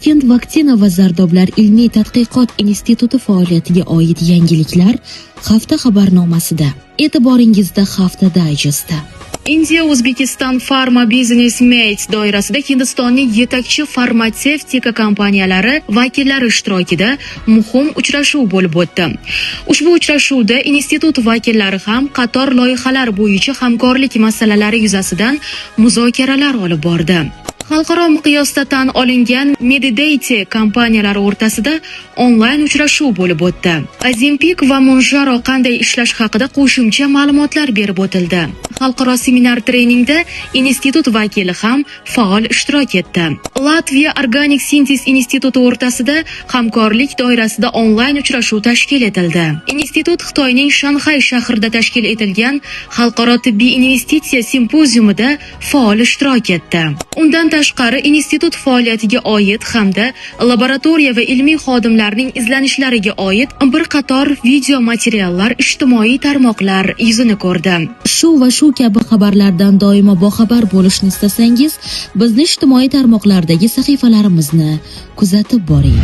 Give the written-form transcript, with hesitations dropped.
Toshkent vaksina va zardoblar ilmiy tadqiqot instituti faoliyatiga oid yangiliklar hafta xabarnomasida. E'tiboringizda hafta dayjesti. India Uzbekistan Pharma Business Mates doirasida Hindistonning yetakchi farmatsevtika kompaniyalari vakillari ishtirokida muhim uchrashuv bo'lib o'tdi. Ushbu uchrashuvda institut vakillari ham qator loyihalar bo'yicha hamkorlik masalalari yuzasidan muzokaralar olib bordi. Xalqaro miqyosda tan olingan Medidate kompaniyalari o'rtasida onlayn uchrashuv bo'lib o'tdi. Azimpic va Monjaro qanday ishlash haqida qo'shimcha ma'lumotlar berib o'tildi. Xalqaro seminar treningda institut vakili ham faol ishtirok etdi. Latviya Organic Synthesis instituti o'rtasida hamkorlik doirasida onlayn uchrashuv tashkil etildi. Institut Xitoyning Shanxay shahrida tashkil etilgan xalqaro tibbiy investitsiya simpoziumida faol ishtirok etdi. Undan tashqari institut faoliyatiga oid hamda laboratoriya va ilmiy xodimlarning izlanishlariga oid bir qator video materiallar ijtimoiy tarmoqlar yuzini ko'rdi. Shu va shu kabi xabarlardan doimo boxabar bo'lishni istasangiz, bizni ijtimoiy tarmoqlardagi sahifalarimizni kuzatib boring.